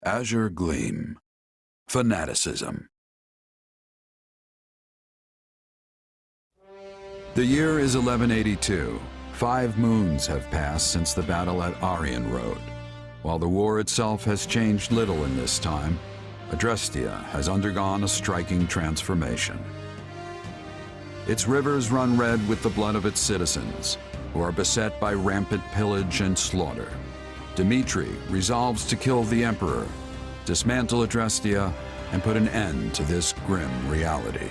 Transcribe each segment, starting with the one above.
Azure Gleam. Fanaticism. The year is 1182. 5 moons have passed since the battle at Arundel. While the war itself has changed little in this time, Adrestia has undergone a striking transformation. Its rivers run red with the blood of its citizens, who are beset by rampant pillage and slaughter. Dmitri resolves to kill the Emperor, dismantle Adrestia, and put an end to this grim reality.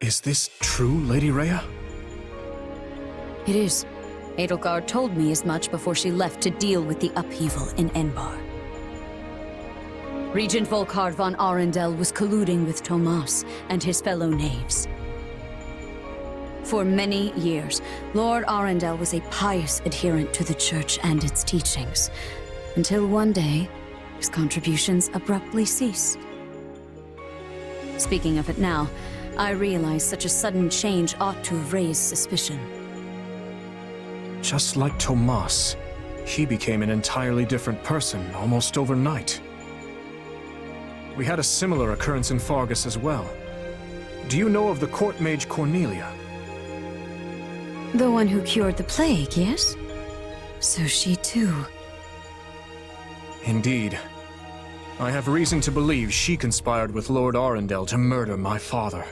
Is this true, Lady Rhea? It is. Edelgard told me as much before she left to deal with the upheaval in Enbar. Regent Volkard von Arundel was colluding with Tomas and his fellow knaves. For many years, Lord Arundel was a pious adherent to the Church and its teachings, until one day, his contributions abruptly ceased. Speaking of it now, I realize such a sudden change ought to have raised suspicion. Just like Tomas, he became an entirely different person almost overnight. We had a similar occurrence in Fargus as well. Do you know of the court mage Cornelia? The one who cured the plague, yes? So she too. Indeed. I have reason to believe she conspired with Lord Arundel to murder my father.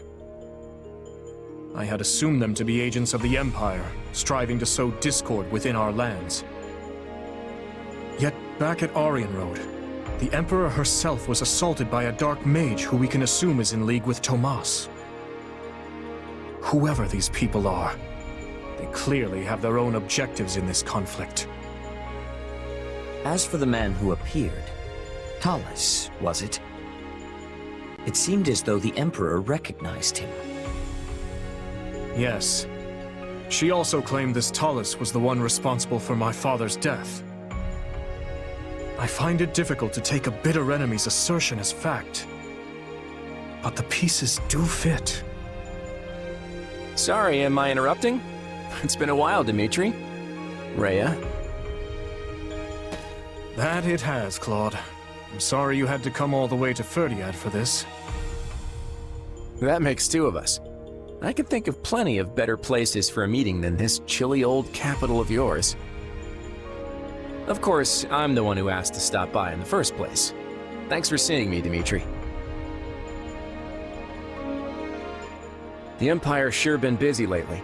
I had assumed them to be agents of the Empire, striving to sow discord within our lands. Yet back at Arundel, the Emperor herself was assaulted by a dark mage who we can assume is in league with Tomas. Whoever these people are, they clearly have their own objectives in this conflict. As for the man who appeared, Talus, was it? It seemed as though the Emperor recognized him. Yes. She also claimed this Talus was the one responsible for my father's death. I find it difficult to take a bitter enemy's assertion as fact, but the pieces do fit. Sorry, am I interrupting? It's been a while, Dmitri. Rhea? That it has, Claude. I'm sorry you had to come all the way to Ferdiad for this. That makes 2 of us. I can think of plenty of better places for a meeting than this chilly old capital of yours. Of course, I'm the one who asked to stop by in the first place. Thanks for seeing me, Dmitri. The Empire's sure been busy lately.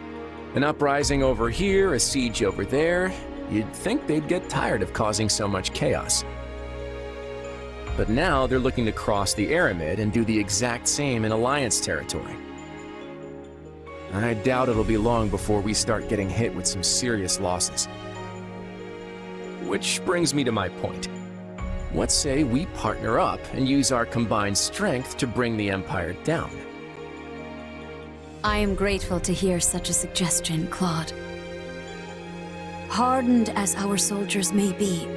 An uprising over here, a siege over there. You'd think they'd get tired of causing so much chaos. But now they're looking to cross the Aramid and do the exact same in Alliance territory. I doubt it'll be long before we start getting hit with some serious losses. Which brings me to my point. What say we partner up and use our combined strength to bring the Empire down? I am grateful to hear such a suggestion, Claude. Hardened as our soldiers may be,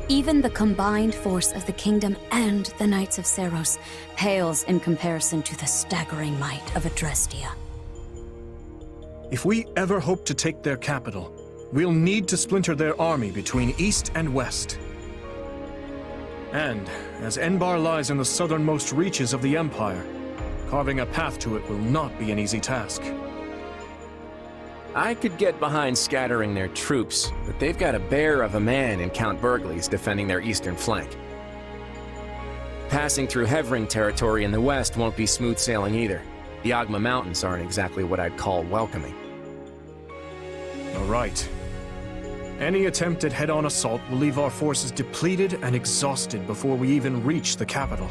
even the combined force of the Kingdom and the Knights of Seros pales in comparison to the staggering might of Adrestia. If we ever hope to take their capital, we'll need to splinter their army between east and west. And, as Enbar lies in the southernmost reaches of the Empire, carving a path to it will not be an easy task. I could get behind scattering their troops, but they've got a bear of a man in Count Burgley's defending their eastern flank. Passing through Hevring territory in the west won't be smooth sailing either. The Ogma Mountains aren't exactly what I'd call welcoming. All right. Any attempt at head-on assault will leave our forces depleted and exhausted before we even reach the capital.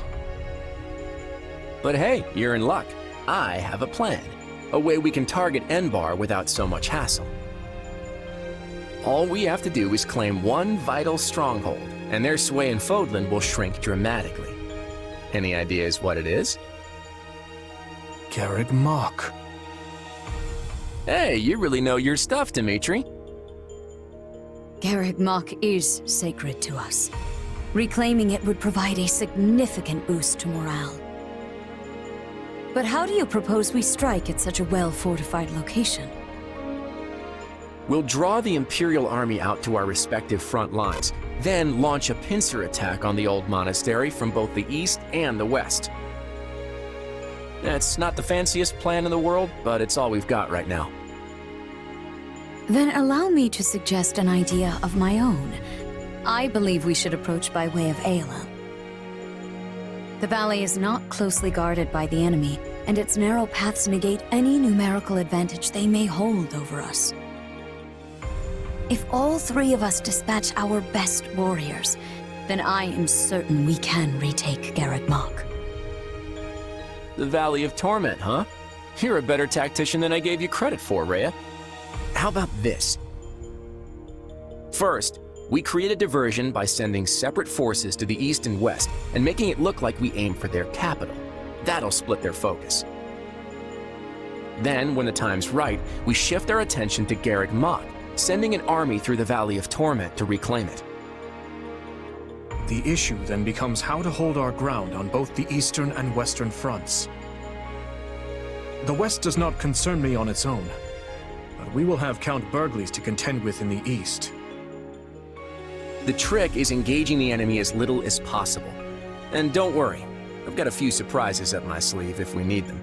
But hey, you're in luck. I have a plan. A way we can target Enbar without so much hassle. All we have to do is claim one vital stronghold, and their sway in Fodlan will shrink dramatically. Any ideas what it is? Garreg Mach. Hey, you really know your stuff, Dmitri. Garreg Mach is sacred to us. Reclaiming it would provide a significant boost to morale. But how do you propose we strike at such a well-fortified location? We'll draw the Imperial army out to our respective front lines, then launch a pincer attack on the old monastery from both the east and the west. That's not the fanciest plan in the world, but it's all we've got right now. Then allow me to suggest an idea of my own. I believe we should approach by way of Ayla. The valley is not closely guarded by the enemy, and its narrow paths negate any numerical advantage they may hold over us. If all three of us dispatch our best warriors, then I am certain we can retake Garreg Mach. The Valley of Torment, huh? You're a better tactician than I gave you credit for, Rhea. How about this? First, we create a diversion by sending separate forces to the east and west and making it look like we aim for their capital. That'll split their focus. Then, when the time's right, we shift our attention to Garreg Mach, sending an army through the Valley of Torment to reclaim it. The issue then becomes how to hold our ground on both the eastern and western fronts. The west does not concern me on its own, but we will have Count Burgleys to contend with in the east. The trick is engaging the enemy as little as possible. And don't worry, I've got a few surprises up my sleeve if we need them.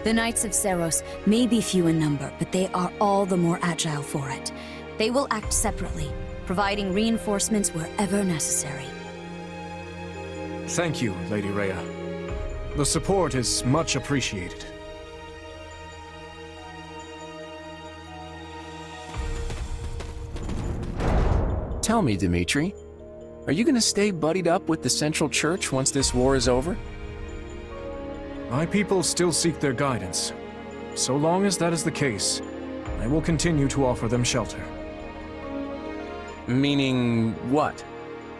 The Knights of Seros may be few in number, but they are all the more agile for it. They will act separately, providing reinforcements wherever necessary. Thank you, Lady Rhea. The support is much appreciated. Tell me, Dimitri, are you going to stay buddied up with the Central Church once this war is over? My people still seek their guidance. So long as that is the case, I will continue to offer them shelter. Meaning what?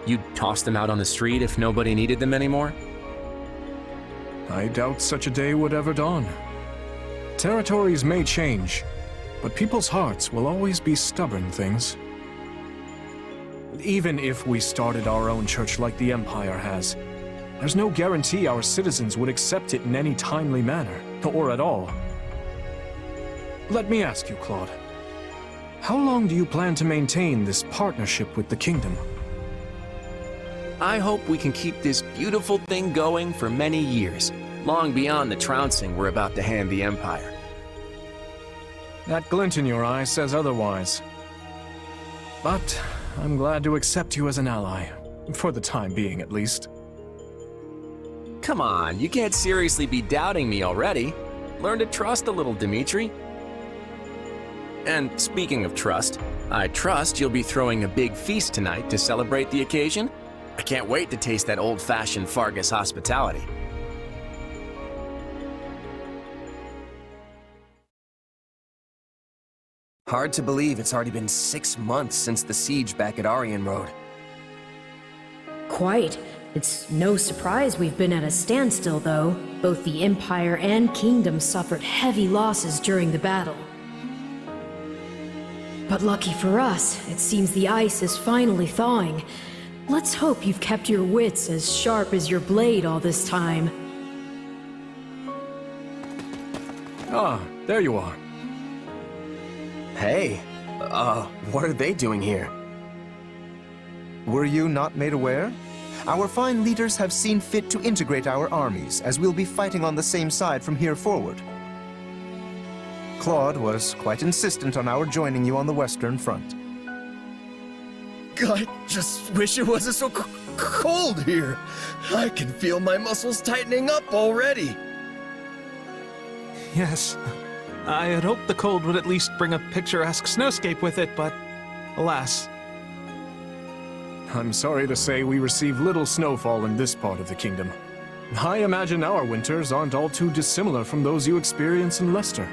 You'd toss them out on the street if nobody needed them anymore? I doubt such a day would ever dawn. Territories may change, but people's hearts will always be stubborn things. Even if we started our own church like the Empire has, there's no guarantee our citizens would accept it in any timely manner, or at all. Let me ask you, Claude. How long do you plan to maintain this partnership with the Kingdom? I hope we can keep this beautiful thing going for many years, long beyond the trouncing we're about to hand the Empire. That glint in your eye says otherwise. But I'm glad to accept you as an ally, for the time being at least. Come on, you can't seriously be doubting me already. Learn to trust a little, Dimitri. And speaking of trust, I trust you'll be throwing a big feast tonight to celebrate the occasion. I can't wait to taste that old-fashioned Fargus hospitality. Hard to believe it's already been 6 months since the siege back at Aryan Road. Quite. It's no surprise we've been at a standstill, though. Both the Empire and Kingdom suffered heavy losses during the battle. But lucky for us, it seems the ice is finally thawing. Let's hope you've kept your wits as sharp as your blade all this time. Ah, there you are. Hey, what are they doing here? Were you not made aware? Our fine leaders have seen fit to integrate our armies, as we'll be fighting on the same side from here forward. Claude was quite insistent on our joining you on the Western Front. I just wish it wasn't so cold here. I can feel my muscles tightening up already. Yes. I had hoped the cold would at least bring a picturesque snowscape with it, but alas. I'm sorry to say we receive little snowfall in this part of the kingdom. I imagine our winters aren't all too dissimilar from those you experience in Leicester.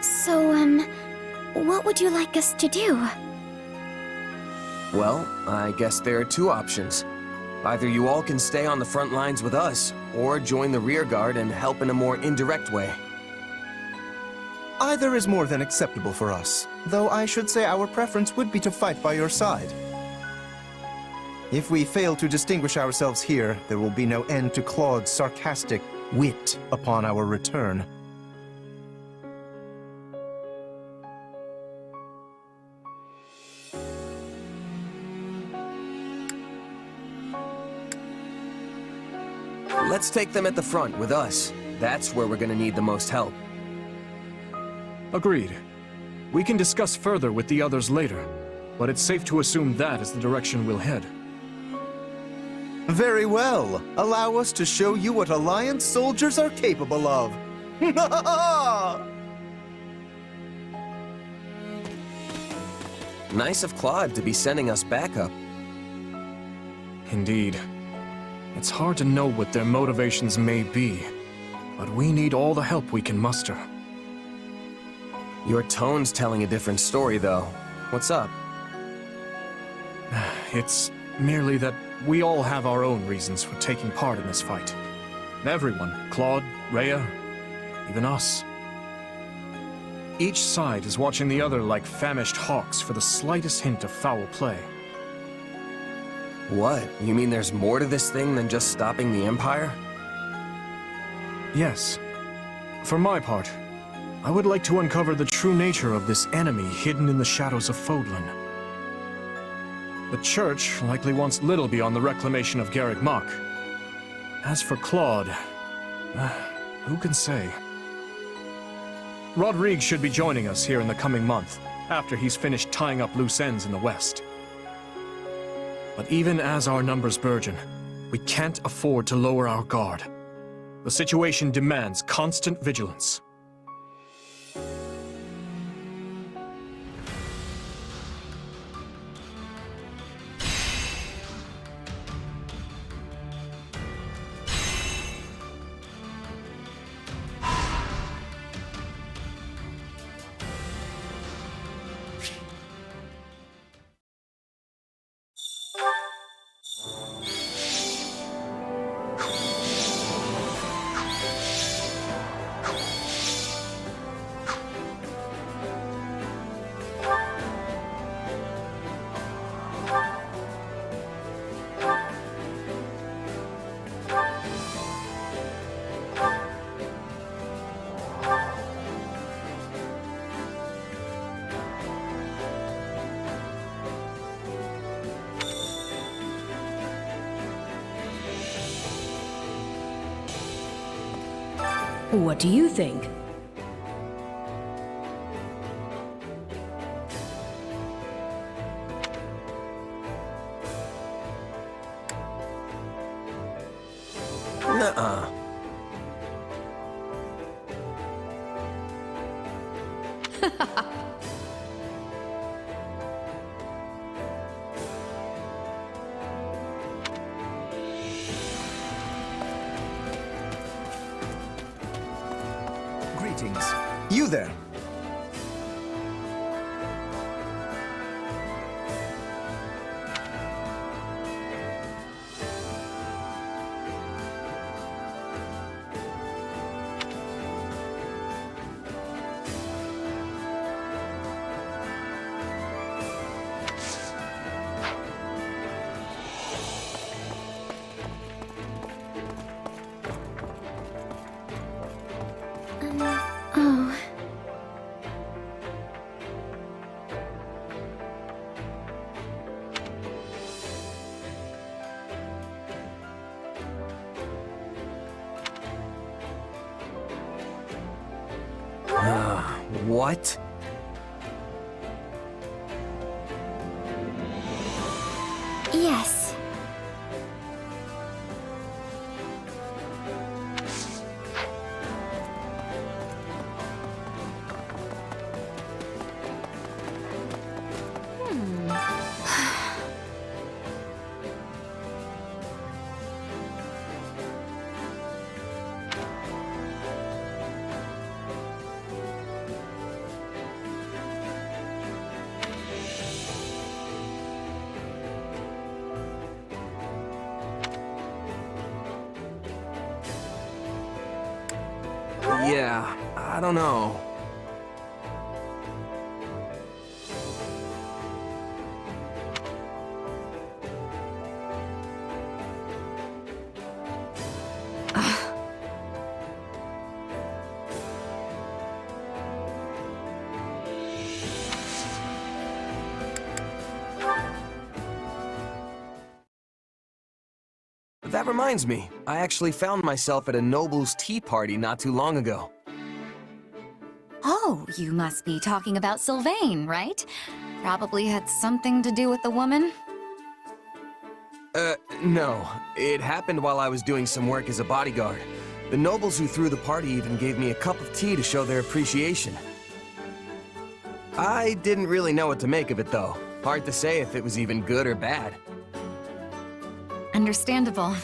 So, what would you like us to do? Well, I guess there are two options. Either you all can stay on the front lines with us, or join the rear guard and help in a more indirect way. Either is more than acceptable for us, though I should say our preference would be to fight by your side. If we fail to distinguish ourselves here, there will be no end to Claude's sarcastic wit upon our return. Let's take them at the front with us. That's where we're gonna need the most help. Agreed. We can discuss further with the others later, but it's safe to assume that is the direction we'll head. Very well. Allow us to show you what Alliance soldiers are capable of. Nice of Claude to be sending us backup. Indeed. It's hard to know what their motivations may be, but we need all the help we can muster. Your tone's telling a different story, though. What's up? It's merely that we all have our own reasons for taking part in this fight. Everyone, Claude, Rhea, even us. Each side is watching the other like famished hawks for the slightest hint of foul play. What? You mean there's more to this thing than just stopping the Empire? Yes. For my part, I would like to uncover the true nature of this enemy hidden in the shadows of Fodlan. The Church likely wants little beyond the reclamation of Garrick Mach. As for Claude, who can say? Rodrigue should be joining us here in the coming month, after he's finished tying up loose ends in the West. But even as our numbers burgeon, we can't afford to lower our guard. The situation demands constant vigilance. What do you think? Nuh-uh. Greetings. You there. Oh. What? Yes. Yeah, I don't know. that reminds me. I actually found myself at a noble's tea party not too long ago. Oh, you must be talking about Sylvain, right? Probably had something to do with the woman? No. It happened while I was doing some work as a bodyguard. The nobles who threw the party even gave me a cup of tea to show their appreciation. I didn't really know what to make of it, though. Hard to say if it was even good or bad. Understandable.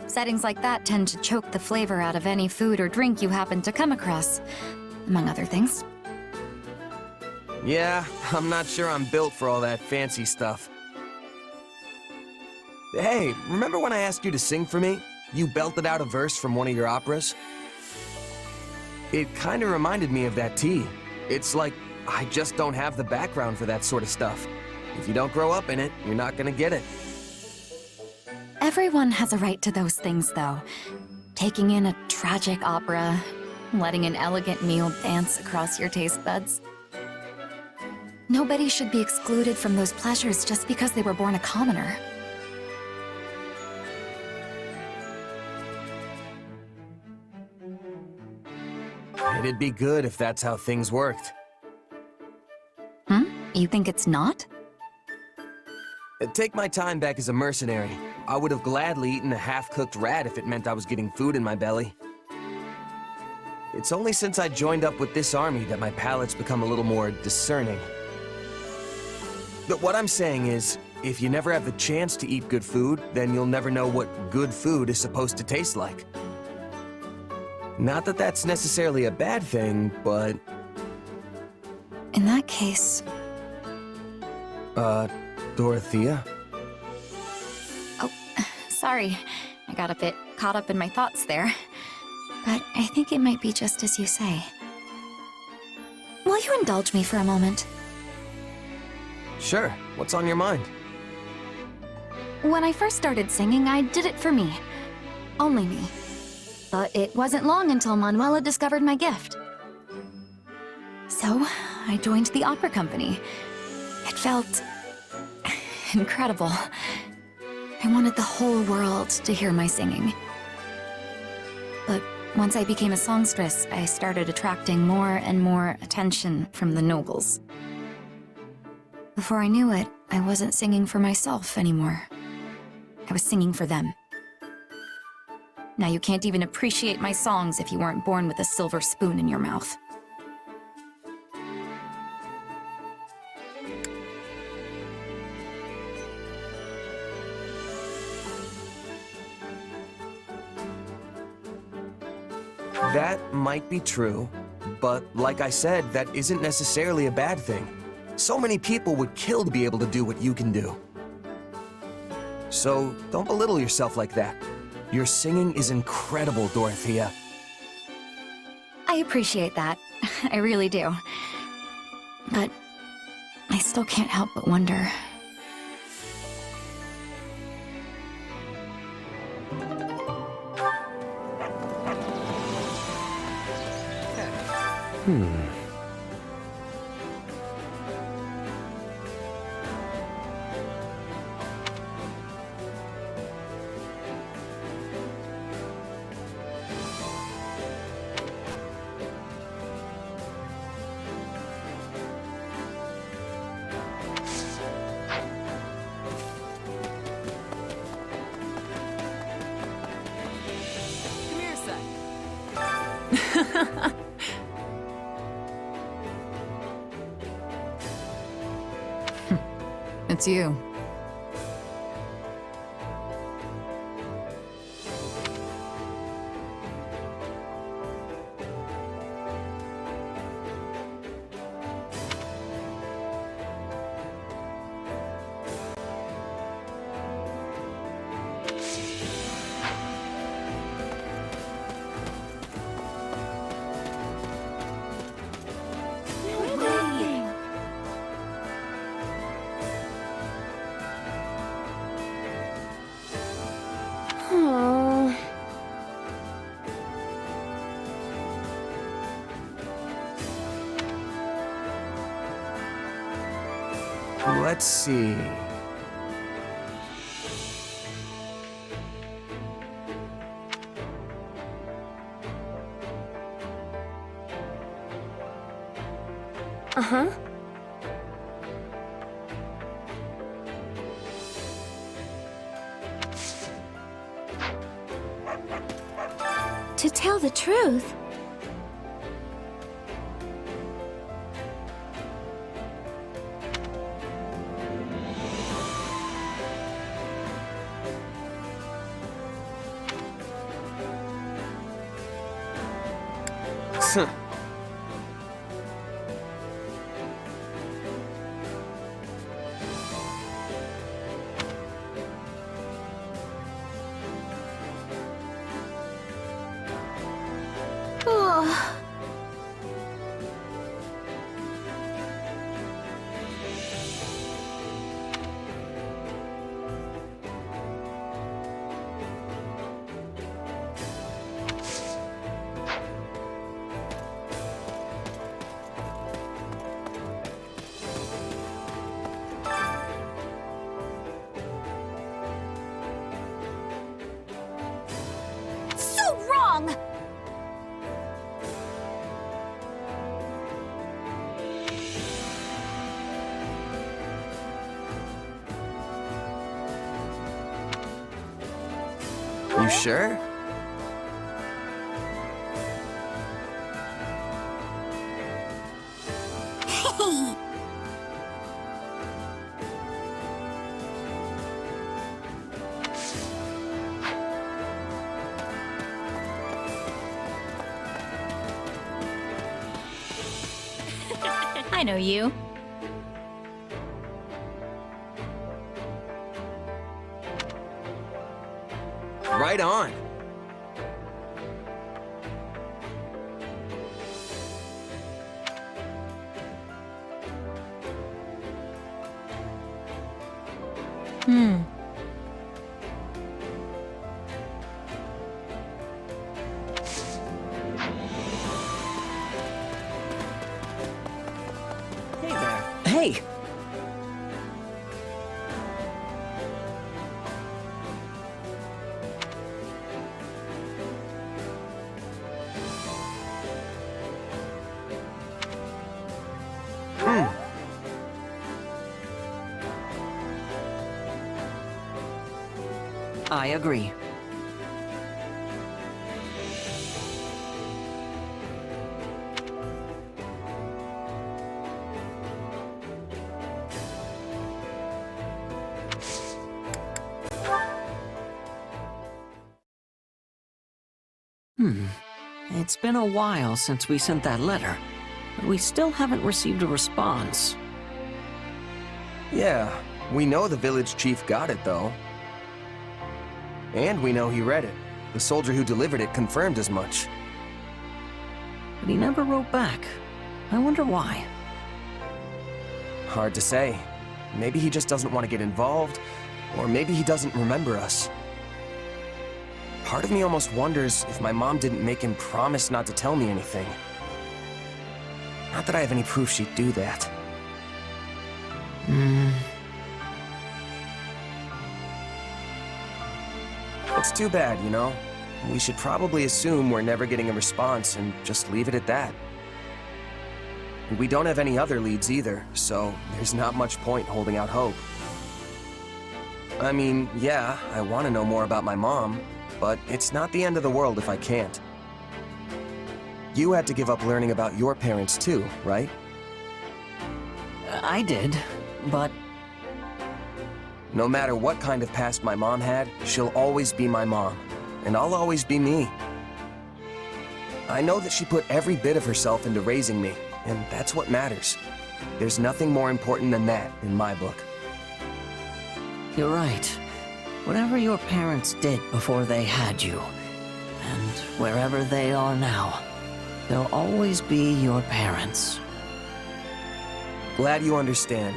Settings like that tend to choke the flavor out of any food or drink you happen to come across, among other things. Yeah, I'm not sure I'm built for all that fancy stuff. Hey, remember when I asked you to sing for me? You belted out a verse from one of your operas? It kinda reminded me of that tea. It's like, I just don't have the background for that sort of stuff. If you don't grow up in it, you're not gonna get it. Everyone has a right to those things, though. Taking in a tragic opera, letting an elegant meal dance across your taste buds. Nobody should be excluded from those pleasures just because they were born a commoner. It'd be good if that's how things worked. You think it's not? Take my time back as a mercenary. I would have gladly eaten a half-cooked rat if it meant I was getting food in my belly. It's only since I joined up with this army that my palate's become a little more discerning. But what I'm saying is, if you never have the chance to eat good food, then you'll never know what good food is supposed to taste like. Not that that's necessarily a bad thing, but... In that case... Dorothea? Oh, sorry. I got a bit caught up in my thoughts there. But I think it might be just as you say. Will you indulge me for a moment? Sure. What's on your mind? When I first started singing, I did it for me. Only me. But it wasn't long until Manuela discovered my gift. So, I joined the opera company. It felt... incredible. I wanted the whole world to hear my singing. But once I became a songstress, I started attracting more and more attention from the nobles. Before I knew it, I wasn't singing for myself anymore. I was singing for them. Now you can't even appreciate my songs if you weren't born with a silver spoon in your mouth. That might be true, but like I said, that isn't necessarily a bad thing. So many people would kill to be able to do what you can do. So don't belittle yourself like that. Your singing is incredible, Dorothea. I appreciate that. I really do. But I still can't help but wonder. It's you. Let's see. Uh-huh. To tell the truth, So wrong! You sure? I know you. Right on. Hey there. Hey! I agree. It's been a while since we sent that letter, but we still haven't received a response. Yeah, we know the village chief got it, though. And we know he read it. The soldier who delivered it confirmed as much. But he never wrote back. I wonder why. Hard to say. Maybe he just doesn't want to get involved, or maybe he doesn't remember us. Part of me almost wonders if my mom didn't make him promise not to tell me anything. Not that I have any proof she'd do that. It's too bad, you know? We should probably assume we're never getting a response and just leave it at that. And we don't have any other leads either, so there's not much point holding out hope. I mean, yeah, I want to know more about my mom, but it's not the end of the world if I can't. You had to give up learning about your parents too, right? I did, but... No matter what kind of past my mom had, she'll always be my mom, and I'll always be me. I know that she put every bit of herself into raising me, and that's what matters. There's nothing more important than that in my book. You're right. Whatever your parents did before they had you, and wherever they are now, they'll always be your parents. Glad you understand.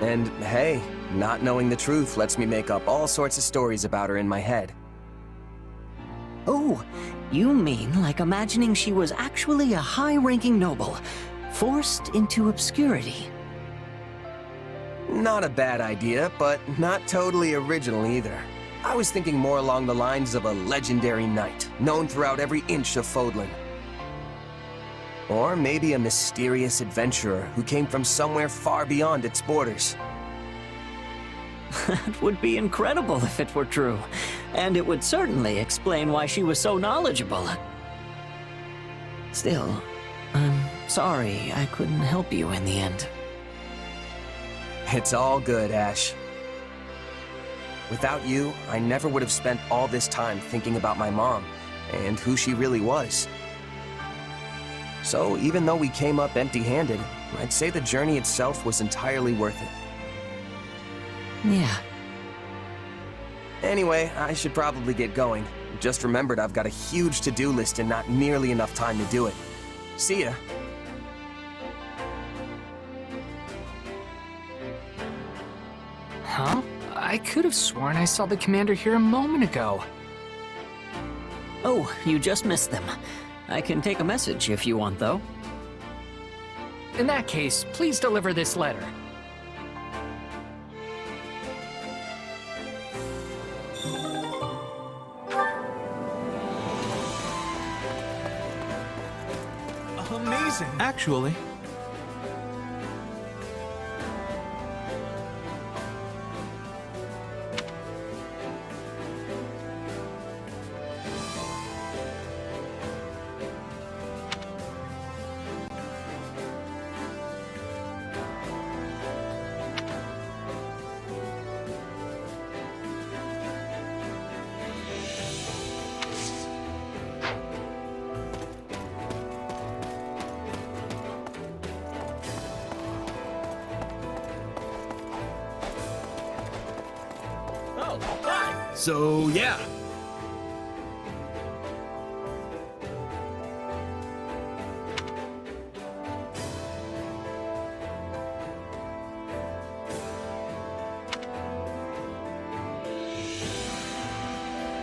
And hey, not knowing the truth lets me make up all sorts of stories about her in my head. Oh, you mean like imagining she was actually a high-ranking noble, forced into obscurity? Not a bad idea, but not totally original either. I was thinking more along the lines of a legendary knight, known throughout every inch of Fodlan. Or maybe a mysterious adventurer who came from somewhere far beyond its borders. That would be incredible if it were true. And it would certainly explain why she was so knowledgeable. Still, I'm sorry I couldn't help you in the end. It's all good, Ash. Without you, I never would have spent all this time thinking about my mom and who she really was. So even though we came up empty-handed, I'd say the journey itself was entirely worth it. Yeah. Anyway, I should probably get going. Just remembered I've got a huge to-do list and not nearly enough time to do it. See ya. Huh? I could have sworn I saw the commander here a moment ago. Oh, you just missed them. I can take a message if you want, though. In that case, please deliver this letter. Amazing, actually. So, yeah.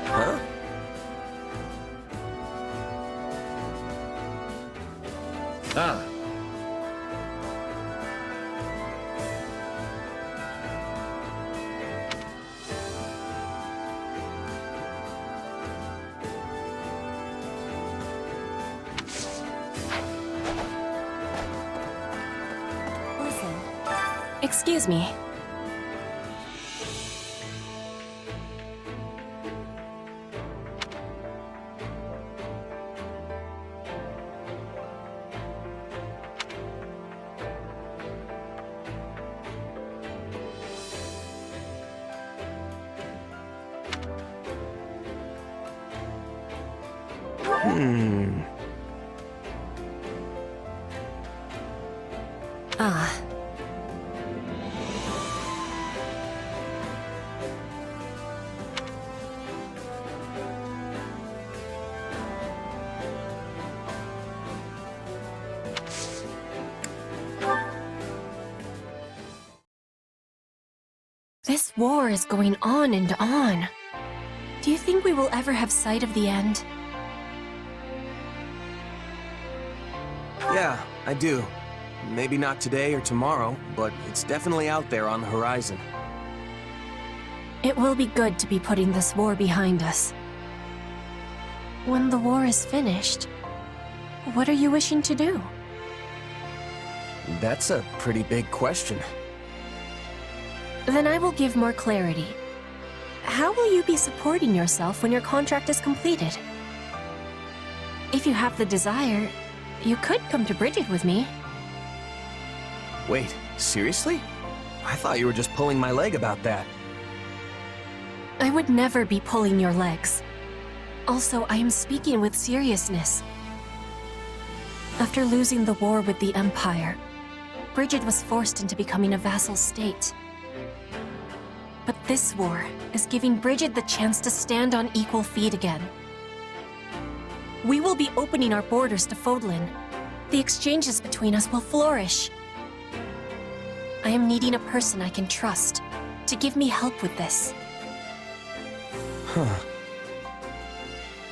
Huh? Ah. Listen. Excuse me. Ah. This war is going on and on. Do you think we will ever have sight of the end? Yeah, I do. Maybe not today or tomorrow, but it's definitely out there on the horizon. It will be good to be putting this war behind us. When the war is finished, what are you wishing to do? That's a pretty big question. Then I will give more clarity. How will you be supporting yourself when your contract is completed? If you have the desire, you could come to Bridget with me. Wait, seriously? I thought you were just pulling my leg about that. I would never be pulling your legs. Also, I am speaking with seriousness. After losing the war with the Empire, Bridget was forced into becoming a vassal state. But this war is giving Bridget the chance to stand on equal feet again. We will be opening our borders to Fodlan. The exchanges between us will flourish. I am needing a person I can trust to give me help with this. Huh.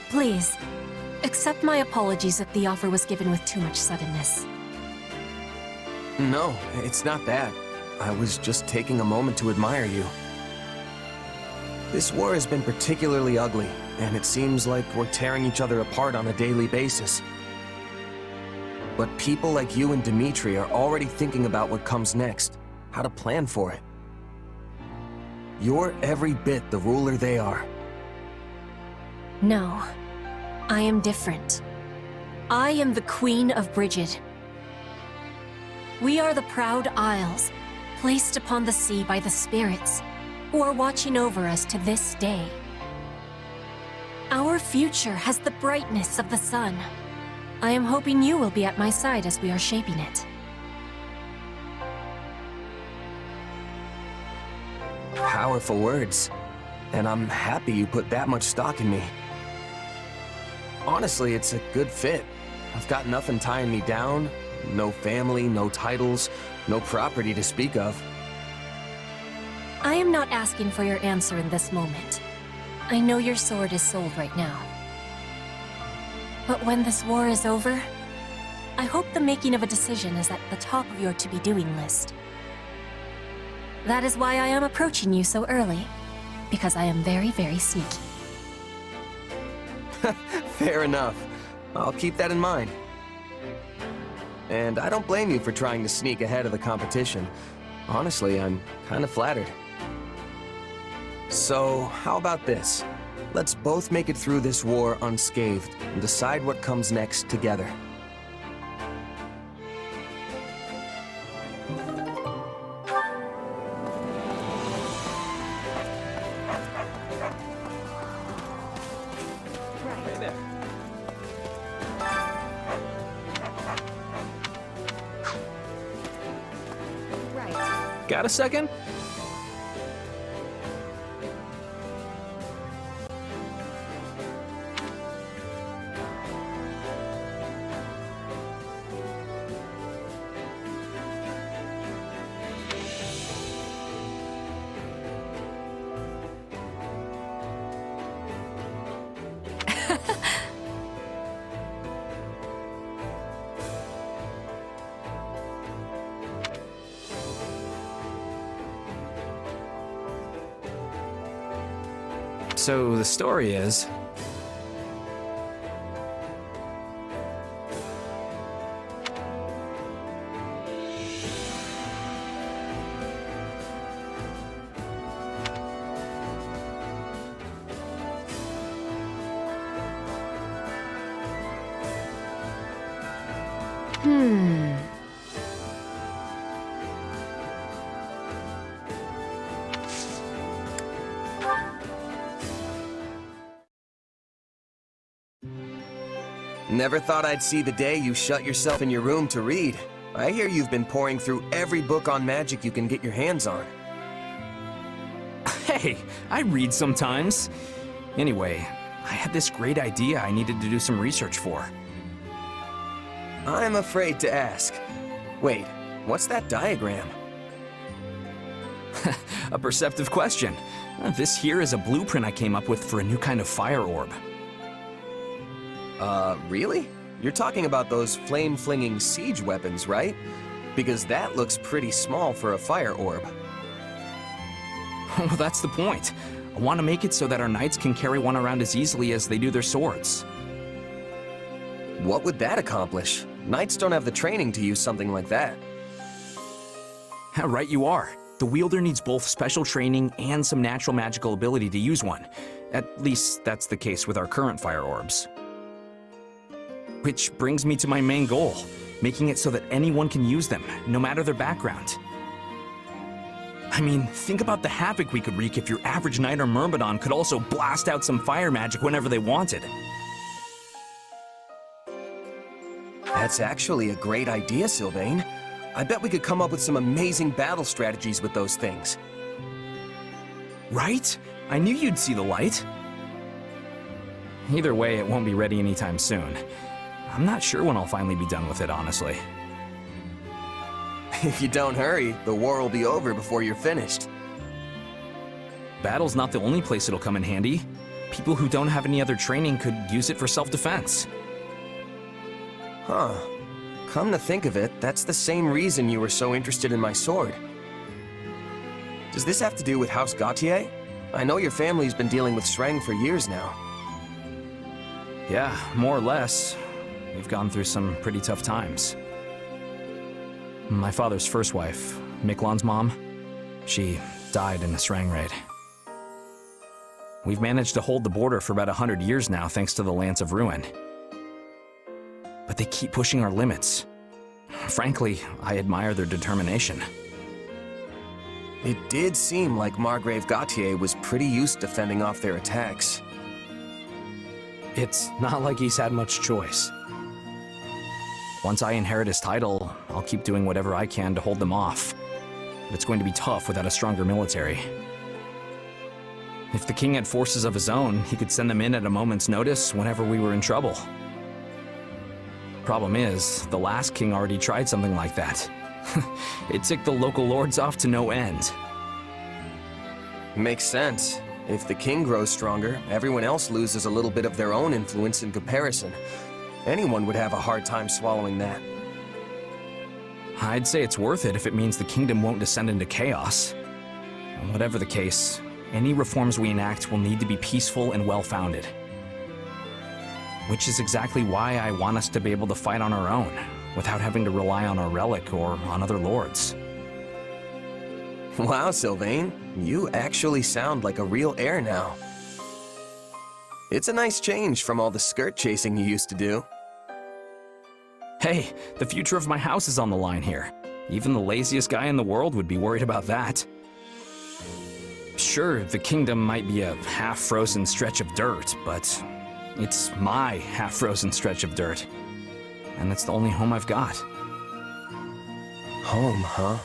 Please, accept my apologies if the offer was given with too much suddenness. No, it's not that. I was just taking a moment to admire you. This war has been particularly ugly, and it seems like we're tearing each other apart on a daily basis. But people like you and Dimitri are already thinking about what comes next, how to plan for it. You're every bit the ruler they are. No, I am different. I am the Queen of Brigid. We are the proud Isles, placed upon the sea by the spirits, who are watching over us to this day. Our future has the brightness of the sun. I am hoping you will be at my side as we are shaping it. Powerful words. And I'm happy you put that much stock in me. Honestly, it's a good fit. I've got nothing tying me down. No family, no titles, no property to speak of. I am not asking for your answer in this moment. I know your sword is sold right now. But when this war is over, I hope the making of a decision is at the top of your to-be-doing list. That is why I am approaching you so early, because I am very, very sneaky. Fair enough. I'll keep that in mind. And I don't blame you for trying to sneak ahead of the competition. Honestly, I'm kind of flattered. So, how about this? Let's both make it through this war unscathed and decide what comes next together. Got a second? So the story is... Never thought I'd see the day you shut yourself in your room to read. I hear you've been pouring through every book on magic you can get your hands on. Hey, I read sometimes. Anyway, I had this great idea I needed to do some research for. I'm afraid to ask. Wait, what's that diagram? A perceptive question. This here is a blueprint I came up with for a new kind of fire orb. Really? You're talking about those flame-flinging siege weapons, right? Because that looks pretty small for a fire orb. Well, that's the point. I want to make it so that our knights can carry one around as easily as they do their swords. What would that accomplish? Knights don't have the training to use something like that. Right you are. The wielder needs both special training and some natural magical ability to use one. At least that's the case with our current fire orbs. Which brings me to my main goal, making it so that anyone can use them, no matter their background. I mean, think about the havoc we could wreak if your average knight or myrmidon could also blast out some fire magic whenever they wanted. That's actually a great idea, Sylvain. I bet we could come up with some amazing battle strategies with those things. Right? I knew you'd see the light. Either way, it won't be ready anytime soon. I'm not sure when I'll finally be done with it, honestly. If you don't hurry, the war will be over before you're finished. Battle's not the only place it'll come in handy. People who don't have any other training could use it for self-defense. Huh. Come to think of it, that's the same reason you were so interested in my sword. Does this have to do with House Gautier? I know your family's been dealing with Shreng for years now. Yeah, more or less. we've gone through some pretty tough times. My father's first wife, Miklon's mom, she died in a Srang raid. We've managed to hold the border for about 100 years now thanks to the Lance of Ruin. But they keep pushing our limits. Frankly, I admire their determination. It did seem like Margrave Gautier was pretty used to fending off their attacks. It's not like he's had much choice. Once I inherit his title, I'll keep doing whatever I can to hold them off. But it's going to be tough without a stronger military. If the king had forces of his own, he could send them in at a moment's notice whenever we were in trouble. Problem is, the last king already tried something like that. It ticked the local lords off to no end. Makes sense. If the king grows stronger, everyone else loses a little bit of their own influence in comparison. Anyone would have a hard time swallowing that. I'd say it's worth it if it means the kingdom won't descend into chaos. Whatever the case, any reforms we enact will need to be peaceful and well-founded. Which is exactly why I want us to be able to fight on our own, without having to rely on our relic or on other lords. Wow, Sylvain, you actually sound like a real heir now. It's a nice change from all the skirt chasing you used to do. Hey, the future of my house is on the line here. Even the laziest guy in the world would be worried about that. Sure, the kingdom might be a half-frozen stretch of dirt, but it's my half-frozen stretch of dirt. And that's the only home I've got. Home, huh?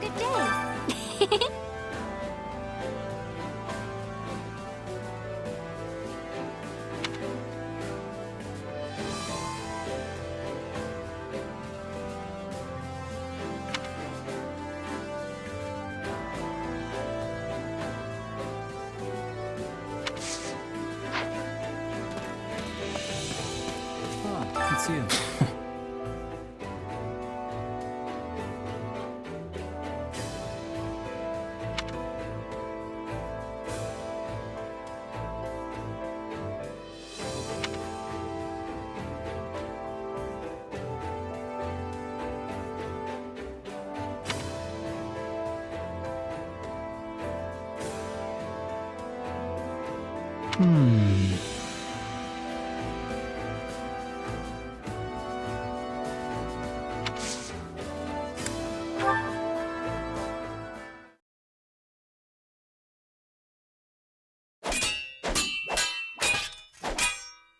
Good day. It's you.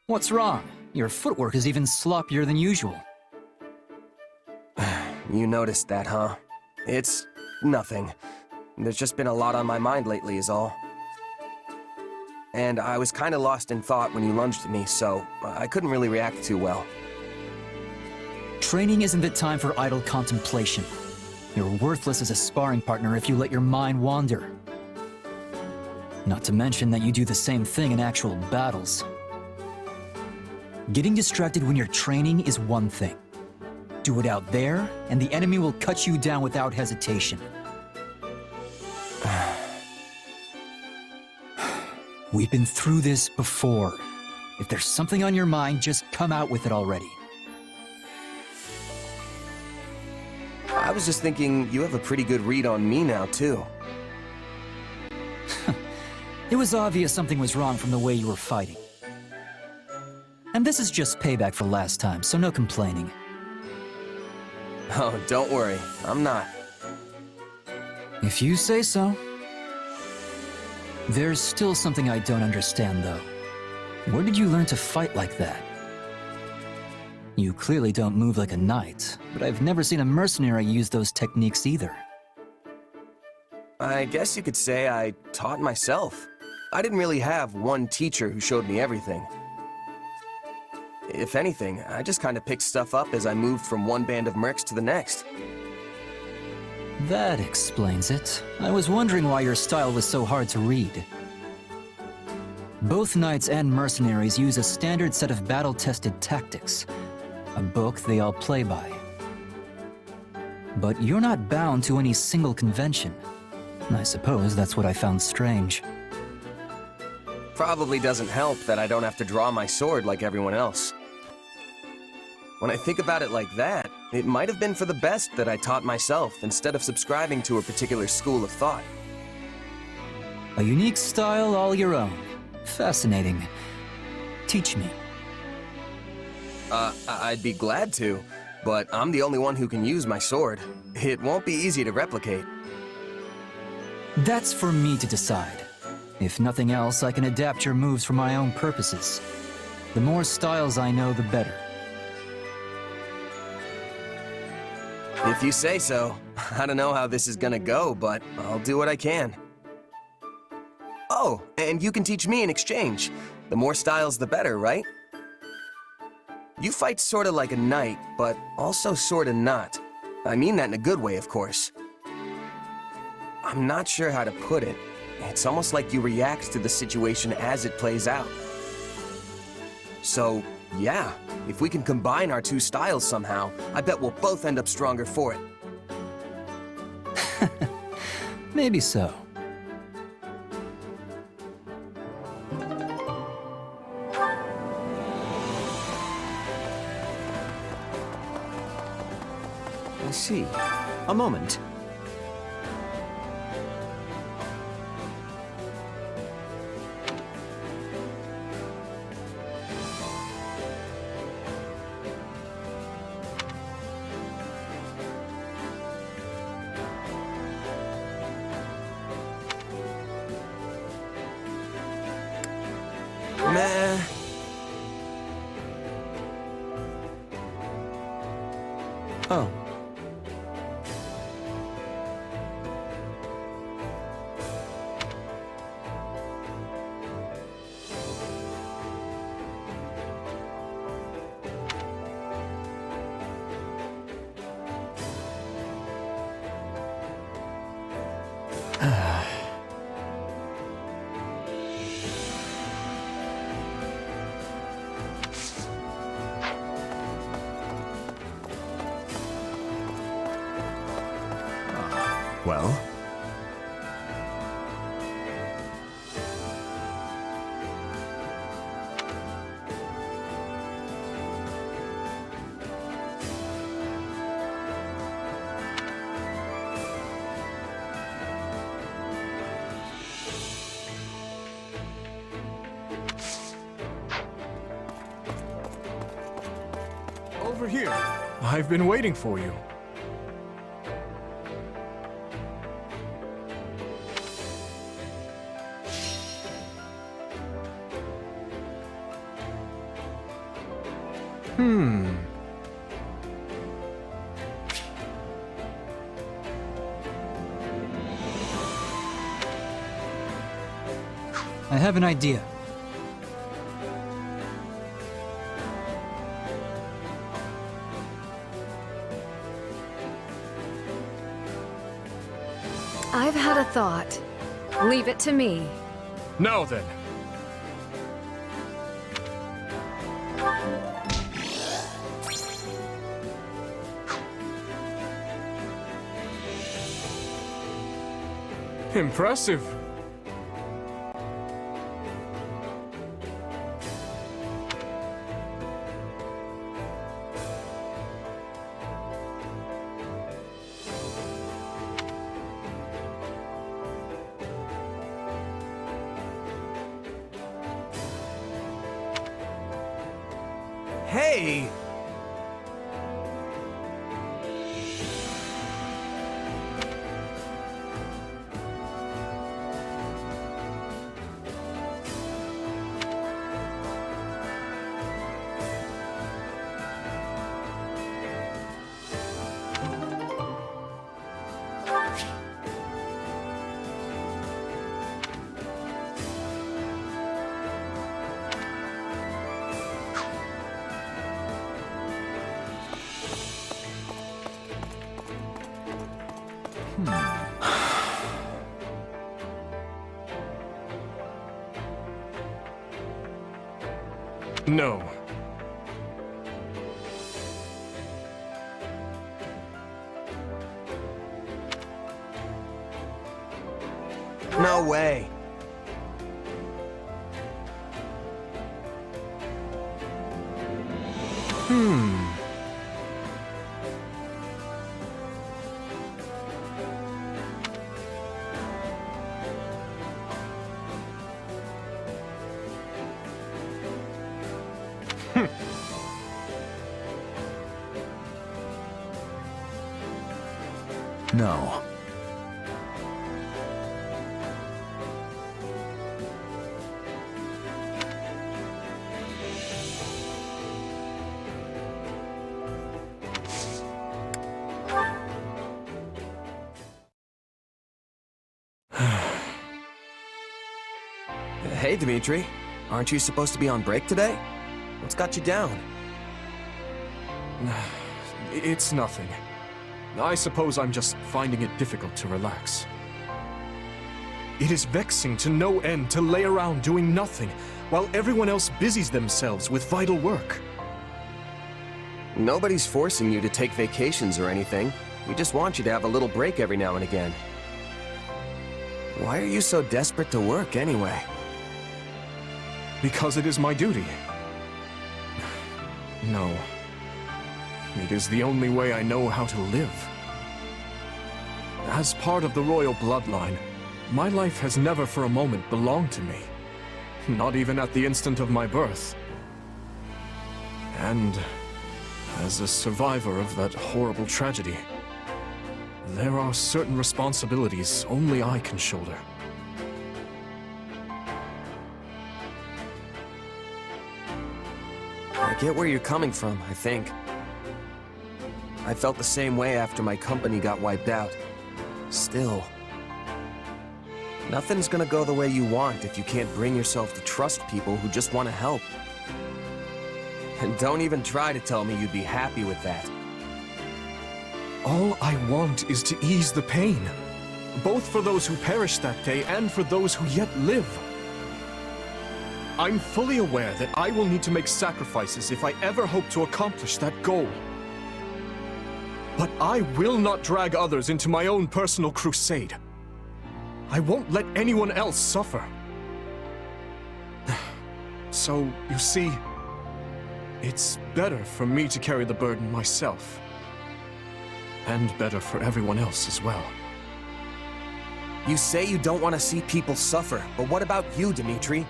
What's wrong? Your footwork is even sloppier than usual. You noticed that, huh? It's nothing. There's just been a lot on my mind lately is all. And I was kinda lost in thought when you lunged at me, so I couldn't really react too well. Training isn't the time for idle contemplation. You're worthless as a sparring partner if you let your mind wander. Not to mention that you do the same thing in actual battles. Getting distracted when you're training is one thing. Do it out there, and the enemy will cut you down without hesitation. We've been through this before. If there's something on your mind, just come out with it already. I was just thinking you have a pretty good read on me now, too. It was obvious something was wrong from the way you were fighting. And this is just payback for last time, so no complaining. Oh, don't worry. I'm not. If you say so. There's still something I don't understand, though. Where did you learn to fight like that? You clearly don't move like a knight, but I've never seen a mercenary use those techniques either. I guess you could say I taught myself. I didn't really have one teacher who showed me everything. If anything, I just kind of picked stuff up as I moved from one band of mercs to the next. That explains it. I was wondering why your style was so hard to read. Both knights and mercenaries use a standard set of battle-tested tactics, a book they all play by. But you're not bound to any single convention. I suppose that's what I found strange. Probably doesn't help that I don't have to draw my sword like everyone else. When I think about it like that, it might have been for the best that I taught myself instead of subscribing to a particular school of thought. A unique style all your own. Fascinating. Teach me. I'd be glad to, but I'm the only one who can use my sword. It won't be easy to replicate. That's for me to decide. If nothing else, I can adapt your moves for my own purposes. The more styles I know, the better. If you say so. I don't know how this is gonna go, but I'll do what I can. Oh, and you can teach me in exchange. The more styles, the better, right? You fight sorta like a knight, but also sorta not. I mean that in a good way, of course. I'm not sure how to put it. It's almost like you react to the situation as it plays out. So, yeah, if we can combine our two styles somehow, I bet we'll both end up stronger for it. Maybe so. I see. A moment. Meh. Oh. Well? Over here. I've been waiting for you. I have an idea. I've had a thought. Leave it to me. Now then. Impressive. Hey! No. No way. No. Hey, Dimitri. Aren't you supposed to be on break today? What's got you down? It's nothing. I suppose I'm just finding it difficult to relax. It is vexing to no end to lay around doing nothing, while everyone else busies themselves with vital work. Nobody's forcing you to take vacations or anything. We just want you to have a little break every now and again. Why are you so desperate to work, anyway? Because it is my duty. No. It is the only way I know how to live. As part of the royal bloodline, my life has never for a moment belonged to me. Not even at the instant of my birth. And as a survivor of that horrible tragedy, there are certain responsibilities only I can shoulder. I get where you're coming from, I think. I felt the same way after my company got wiped out. Still, nothing's gonna go the way you want if you can't bring yourself to trust people who just want to help. And don't even try to tell me you'd be happy with that. All I want is to ease the pain, both for those who perished that day and for those who yet live. I'm fully aware that I will need to make sacrifices if I ever hope to accomplish that goal. But I will not drag others into my own personal crusade. I won't let anyone else suffer. So, you see, it's better for me to carry the burden myself. And better for everyone else as well. You say you don't want to see people suffer, but what about you, Dimitri?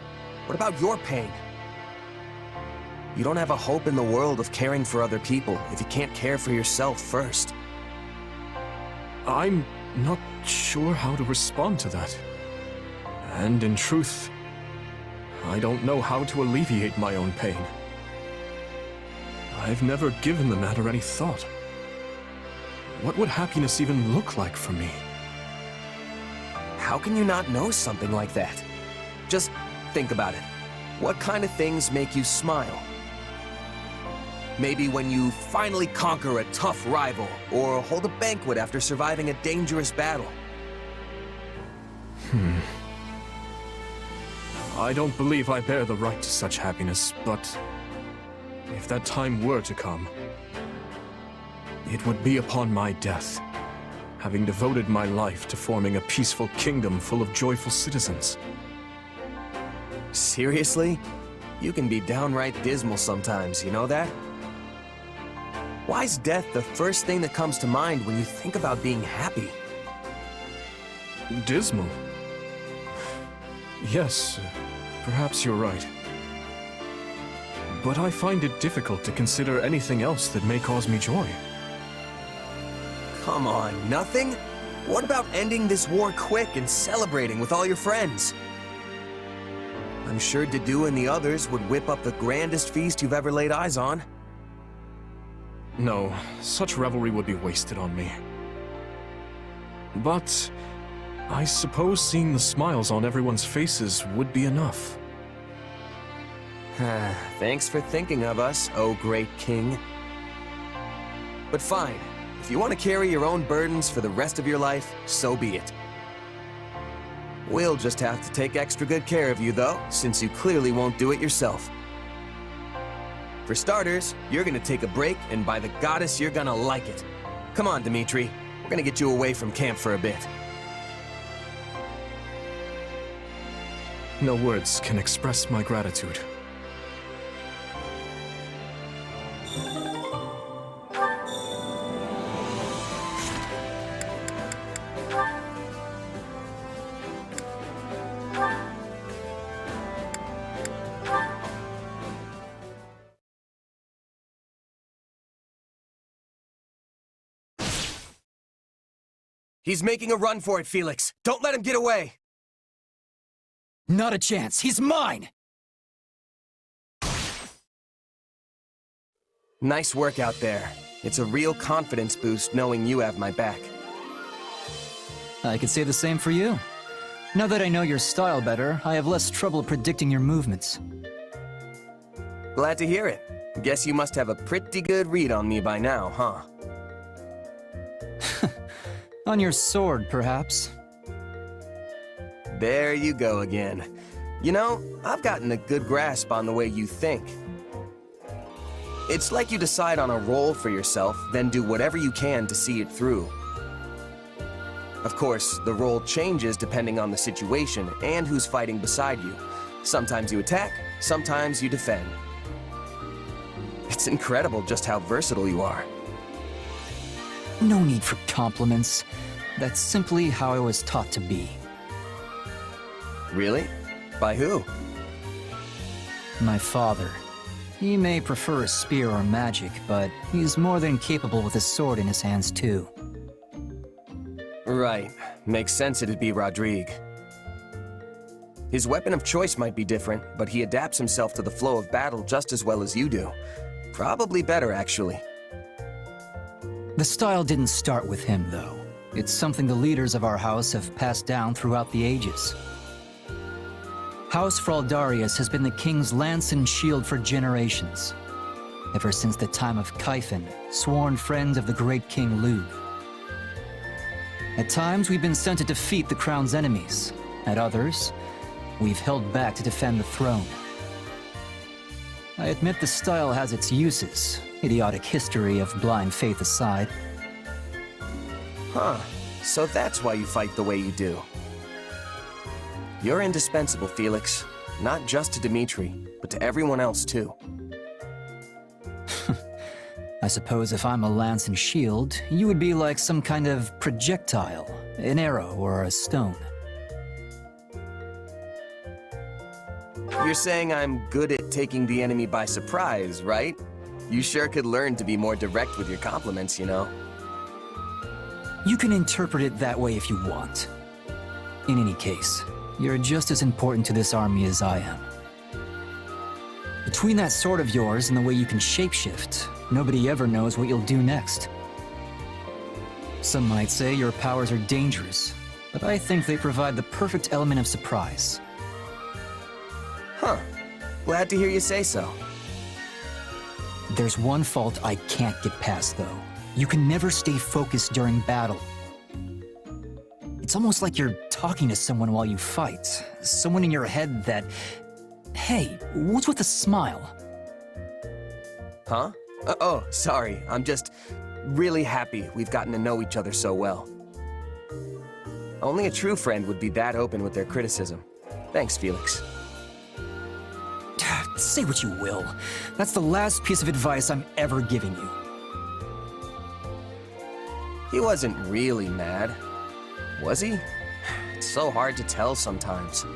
What about your pain? You don't have a hope in the world of caring for other people if you can't care for yourself first. I'm not sure how to respond to that. And in truth, I don't know how to alleviate my own pain. I've never given the matter any thought. What would happiness even look like for me? How can you not know something like that? Just think about it. What kind of things make you smile? Maybe when you finally conquer a tough rival, or hold a banquet after surviving a dangerous battle. I don't believe I bear the right to such happiness, but if that time were to come, it would be upon my death, having devoted my life to forming a peaceful kingdom full of joyful citizens. Seriously? You can be downright dismal sometimes, you know that? Why's death the first thing that comes to mind when you think about being happy? Dismal? Yes, perhaps you're right. But I find it difficult to consider anything else that may cause me joy. Come on, nothing? What about ending this war quick and celebrating with all your friends? I'm sure Dedu and the others would whip up the grandest feast you've ever laid eyes on. No, such revelry would be wasted on me. But I suppose seeing the smiles on everyone's faces would be enough. Thanks for thinking of us, oh great king. But fine, if you want to carry your own burdens for the rest of your life, so be it. We'll just have to take extra good care of you, though, since you clearly won't do it yourself. For starters, you're gonna take a break, and by the goddess, you're gonna like it. Come on, Dimitri. We're gonna get you away from camp for a bit. No words can express my gratitude. He's making a run for it, Felix. Don't let him get away! Not a chance. He's mine! Nice work out there. It's a real confidence boost knowing you have my back. I could say the same for you. Now that I know your style better, I have less trouble predicting your movements. Glad to hear it. Guess you must have a pretty good read on me by now, huh? On your sword, perhaps. There you go again. You know, I've gotten a good grasp on the way you think. It's like you decide on a role for yourself, then do whatever you can to see it through. Of course, the role changes depending on the situation and who's fighting beside you. Sometimes you attack, sometimes you defend. It's incredible just how versatile you are. No need for compliments. That's simply how I was taught to be. Really? By who? My father. He may prefer a spear or magic, but he's more than capable with a sword in his hands too. Right. Makes sense it'd be Rodrigue. His weapon of choice might be different, but he adapts himself to the flow of battle just as well as you do. Probably better, actually. The style didn't start with him, though. It's something the leaders of our house have passed down throughout the ages. House Fraldarius has been the king's lance and shield for generations. Ever since the time of Kaifin, sworn friends of the great King Lug. At times, we've been sent to defeat the crown's enemies. At others, we've held back to defend the throne. I admit the style has its uses, idiotic history of blind faith aside. Huh. So that's why you fight the way you do. You're indispensable, Felix. Not just to Dimitri, but to everyone else, too. I suppose if I'm a lance and shield, you would be like some kind of projectile, an arrow or a stone. You're saying I'm good at taking the enemy by surprise, right? You sure could learn to be more direct with your compliments, you know. You can interpret it that way if you want. In any case, you're just as important to this army as I am. Between that sword of yours and the way you can shapeshift, nobody ever knows what you'll do next. Some might say your powers are dangerous, but I think they provide the perfect element of surprise. Huh. Glad to hear you say so. There's one fault I can't get past, though. You can never stay focused during battle. It's almost like you're talking to someone while you fight. Someone in your head that... Hey, what's with the smile? Huh? Oh, sorry. I'm just really happy we've gotten to know each other so well. Only a true friend would be that open with their criticism. Thanks, Felix. Say what you will. That's the last piece of advice I'm ever giving you. He wasn't really mad, was he? It's so hard to tell sometimes.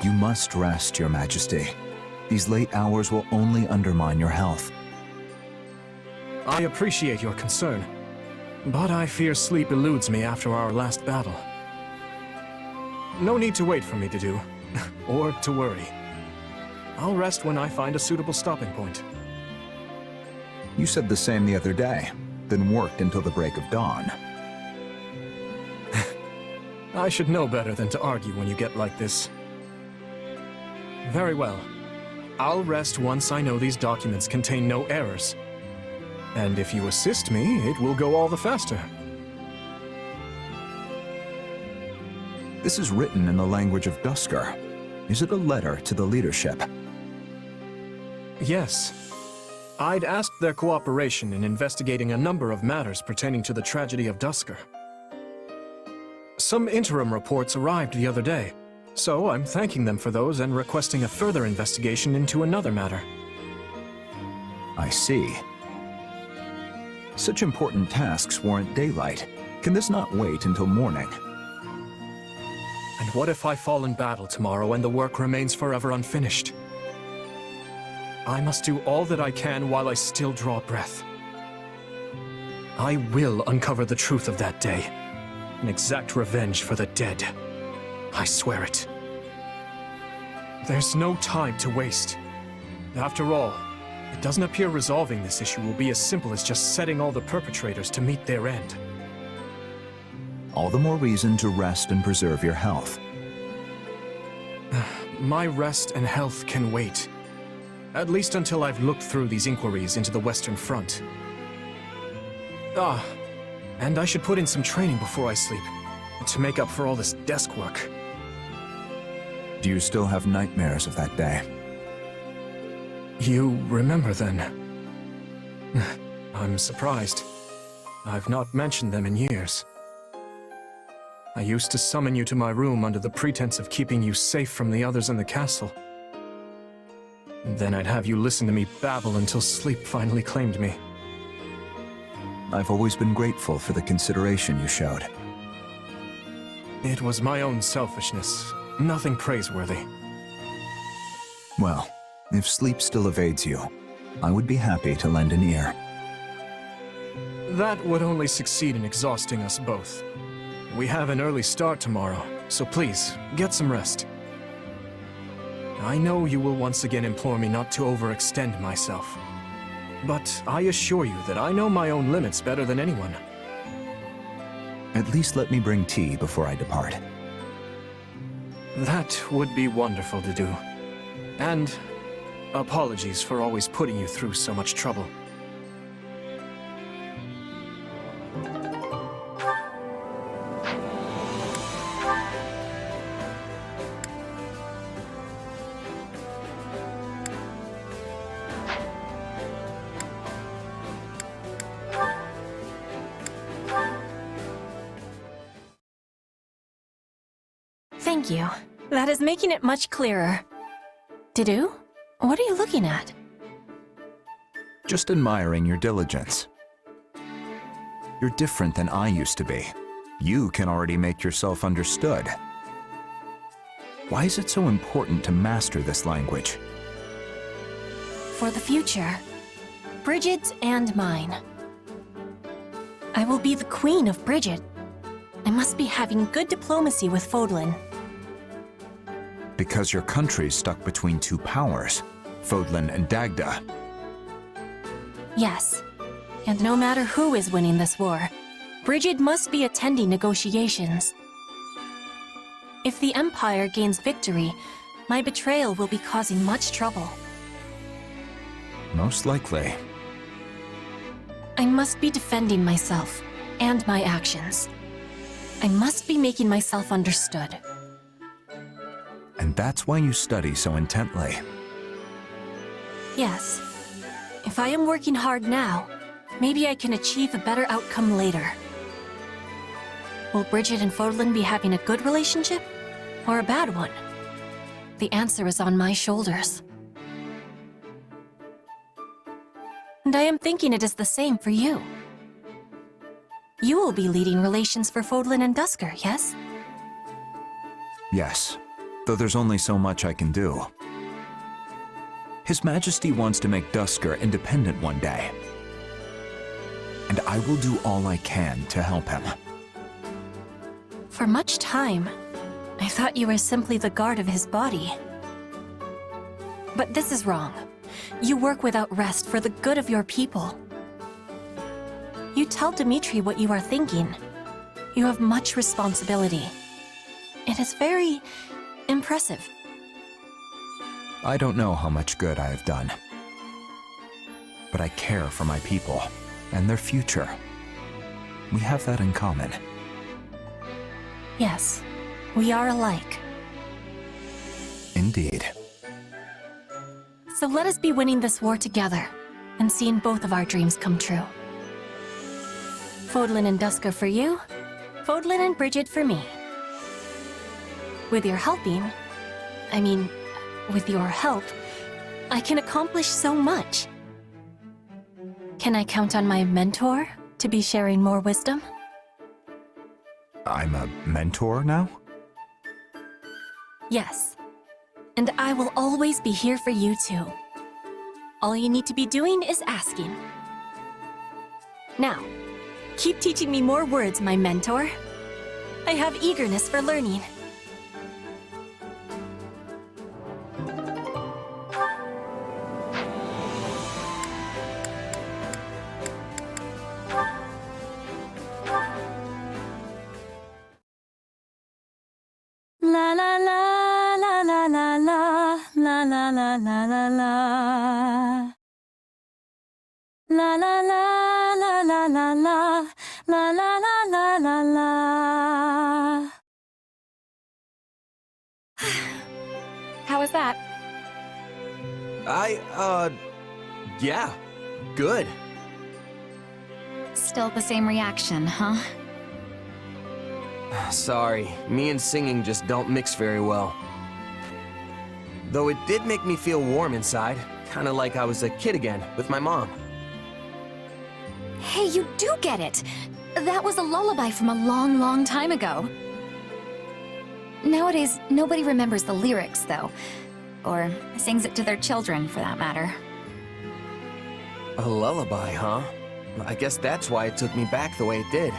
You must rest, Your Majesty. These late hours will only undermine your health. I appreciate your concern, but I fear sleep eludes me after our last battle. No need to wait for me to do, or to worry. I'll rest when I find a suitable stopping point. You said the same the other day, then worked until the break of dawn. I should know better than to argue when you get like this. Very well. I'll rest once I know these documents contain no errors. And if you assist me, it will go all the faster. This is written in the language of Dusker. Is it a letter to the leadership? Yes. I'd asked their cooperation in investigating a number of matters pertaining to the tragedy of Dusker. Some interim reports arrived the other day, so I'm thanking them for those and requesting a further investigation into another matter. I see. Such important tasks warrant daylight. Can this not wait until morning? And what if I fall in battle tomorrow and the work remains forever unfinished? I must do all that I can while I still draw breath. I will uncover the truth of that day and exact revenge for the dead. I swear it. There's no time to waste. After all, it doesn't appear resolving this issue will be as simple as just setting all the perpetrators to meet their end. All the more reason to rest and preserve your health. My rest and health can wait. At least until I've looked through these inquiries into the Western Front. And I should put in some training before I sleep, to make up for all this desk work. Do you still have nightmares of that day? You remember then? I'm surprised. I've not mentioned them in years. I used to summon you to my room under the pretense of keeping you safe from the others in the castle. And then I'd have you listen to me babble until sleep finally claimed me. I've always been grateful for the consideration you showed. It was my own selfishness, nothing praiseworthy. Well, if sleep still evades you, I would be happy to lend an ear. That would only succeed in exhausting us both. We have an early start tomorrow, so please, get some rest. I know you will once again implore me not to overextend myself. But I assure you that I know my own limits better than anyone. At least let me bring tea before I depart. That would be wonderful to do. And apologies for always putting you through so much trouble. Thank you. That is making it much clearer. Didu, what are you looking at? Just admiring your diligence. You're different than I used to be. You can already make yourself understood. Why is it so important to master this language? For the future. Brigid's and mine. I will be the queen of Brigid. I must be having good diplomacy with Fodlan. Because your country's stuck between two powers, Fodlan and Dagda. Yes. And no matter who is winning this war, Brigid must be attending negotiations. If the Empire gains victory, my betrayal will be causing much trouble. Most likely. I must be defending myself and my actions. I must be making myself understood. And that's why you study so intently. Yes. If I am working hard now, maybe I can achieve a better outcome later. Will Brigid and Fodlan be having a good relationship? Or a bad one? The answer is on my shoulders. And I am thinking it is the same for you. You will be leading relations for Fodlan and Dusker, yes? Yes, though there's only so much I can do. His Majesty wants to make Dusker independent one day. And I will do all I can to help him. For much time, I thought you were simply the guard of his body. But this is wrong. You work without rest for the good of your people. You tell Dimitri what you are thinking. You have much responsibility. It is very impressive. I don't know how much good I have done. But I care for my people and their future. We have that in common. Yes, we are alike. Indeed. indeed. So let us be winning this war together, and seeing both of our dreams come true. Fodlan and Duska for you, Fodlan and Bridget for me. With your help, I can accomplish so much. Can I count on my mentor to be sharing more wisdom? I'm a mentor now? Yes. And I will always be here for you too. All you need to be doing is asking. Now, keep teaching me more words, my mentor. I have eagerness for learning. La la la la la la la la la la la la la. La la la la la la la la la la la la. How was that? Yeah, good. Still the same reaction, huh? Sorry, me and singing just don't mix very well. Though it did make me feel warm inside, kinda like I was a kid again, with my mom. Hey, you do get it! That was a lullaby from a long, long time ago. Nowadays, nobody remembers the lyrics, though. Or sings it to their children, for that matter. A lullaby, huh? I guess that's why it took me back the way it did.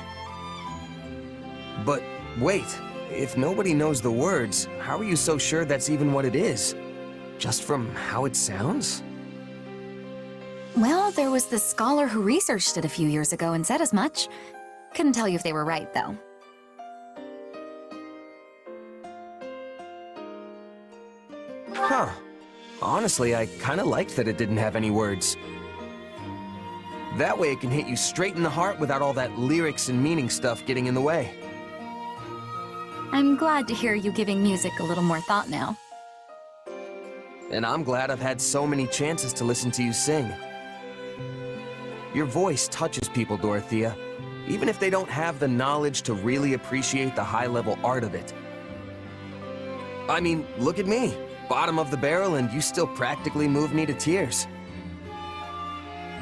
But wait, if nobody knows the words, how are you so sure that's even what it is? Just from how it sounds? Well, there was this scholar who researched it a few years ago and said as much. Couldn't tell you if they were right, though. Huh. Honestly, I kinda liked that it didn't have any words. That way it can hit you straight in the heart without all that lyrics and meaning stuff getting in the way. I'm glad to hear you giving music a little more thought now. And I'm glad I've had so many chances to listen to you sing. Your voice touches people, Dorothea, even if they don't have the knowledge to really appreciate the high-level art of it. I mean, look at me. Bottom of the barrel, and you still practically move me to tears.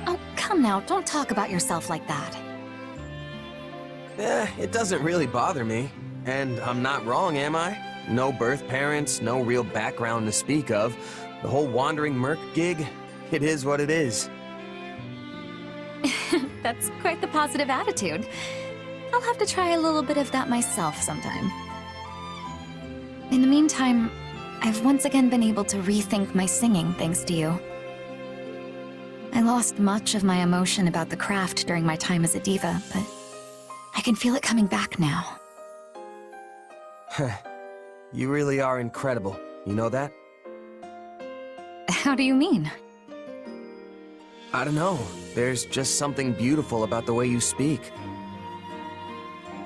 Oh, come now, don't talk about yourself like that. It doesn't really bother me. And I'm not wrong, am I? No birth parents, no real background to speak of. The whole wandering merc gig, it is what it is. That's quite the positive attitude. I'll have to try a little bit of that myself sometime. In the meantime, I've once again been able to rethink my singing thanks to you. I lost much of my emotion about the craft during my time as a diva, but I can feel it coming back now. You really are incredible. You know that? How do you mean? I don't know. There's just something beautiful about the way you speak.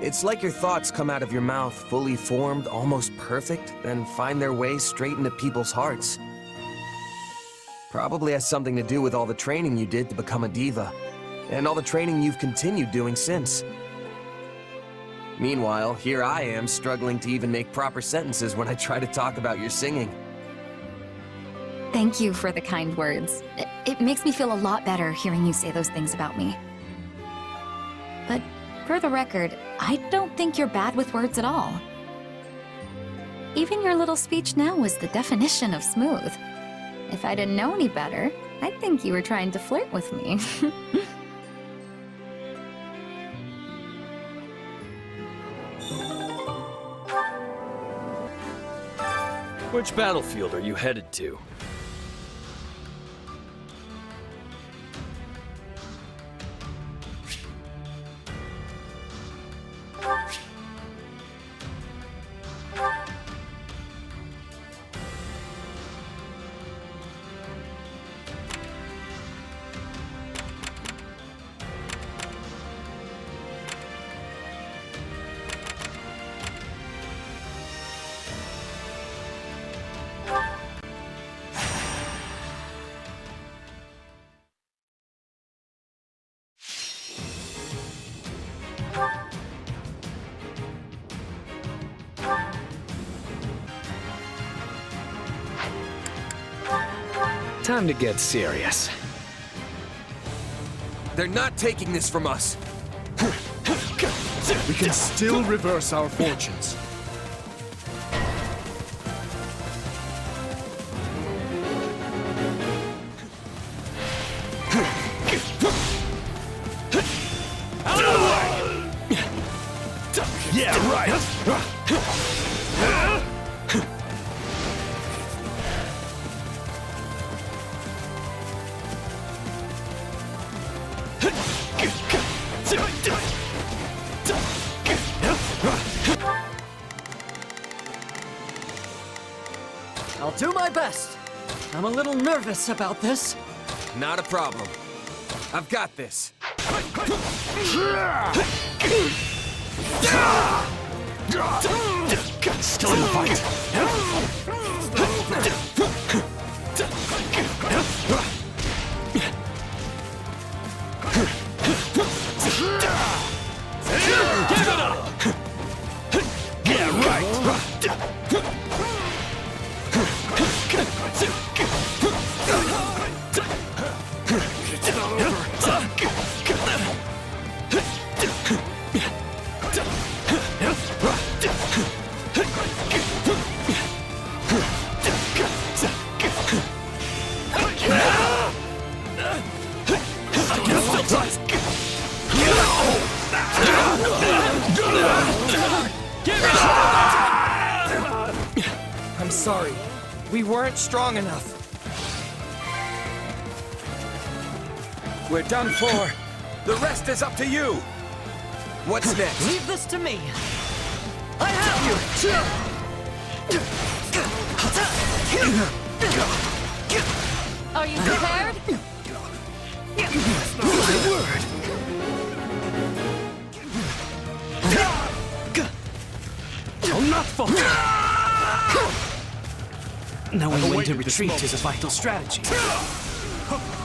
It's like your thoughts come out of your mouth fully formed, almost perfect, then find their way straight into people's hearts. Probably has something to do with all the training you did to become a diva, and all the training you've continued doing since. Meanwhile, here I am struggling to even make proper sentences when I try to talk about your singing. Thank you for the kind words. It makes me feel a lot better hearing you say those things about me. But for the record, I don't think you're bad with words at all. Even your little speech now was the definition of smooth. If I didn't know any better, I'd think you were trying to flirt with me. Which battlefield are you headed to? Time to get serious. They're not taking this from us. We can still reverse our fortunes. Yeah, right. I'll do my best. I'm a little nervous about this. Not a problem. I've got this. Still in the fight. Give it up! Yeah, right! I'm sorry. We weren't strong enough. We're done for. The rest is up to you. What's next? Leave this to me. I have you! Are you prepared? My word! I'm not fall. Knowing when to retreat is a vital strategy.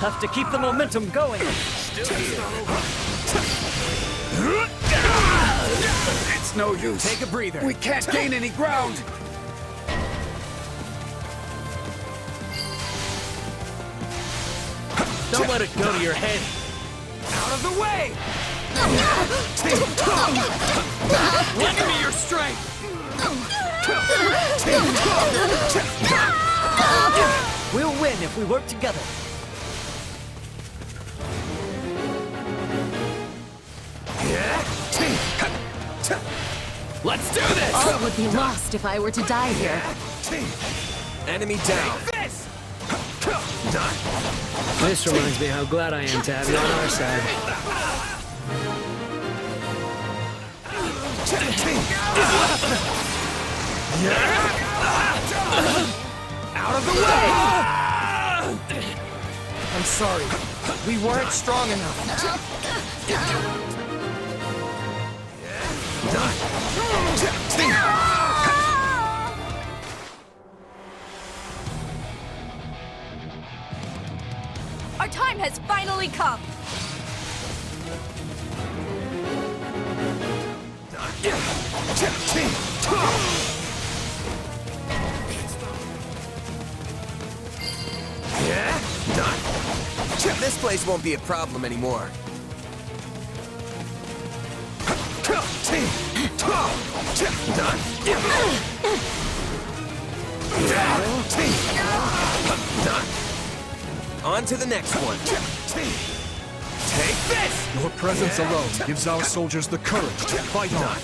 Have to keep the momentum going. It's no use. Take a breather. We can't gain any ground. Don't let it go to your head. Out of the way! Lend me your strength! We'll win if we work together. Let's do this! All would be lost if I were to die here. Enemy down. This reminds me how glad I am to have you on our side. Out of the way! I'm sorry. We weren't strong enough. Our time has finally come. This place won't be a problem anymore. On to the next one. Take this! Your presence alone gives our soldiers the courage to fight on.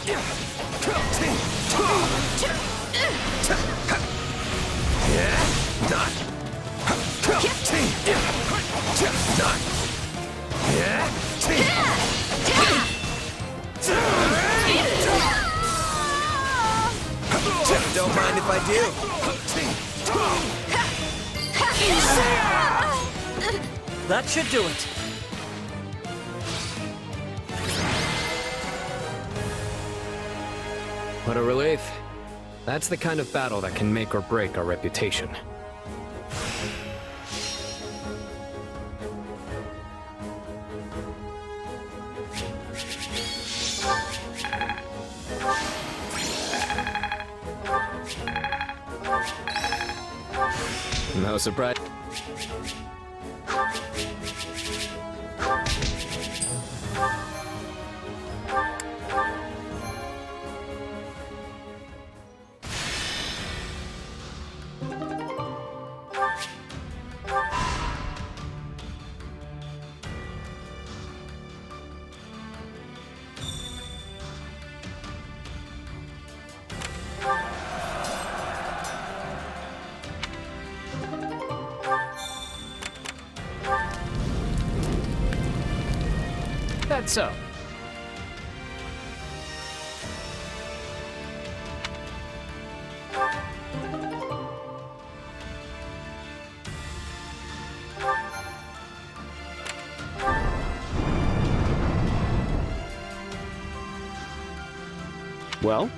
Don't mind if I do. That should do it. What a relief. That's the kind of battle that can make or break our reputation. No surprise. That's so. Well?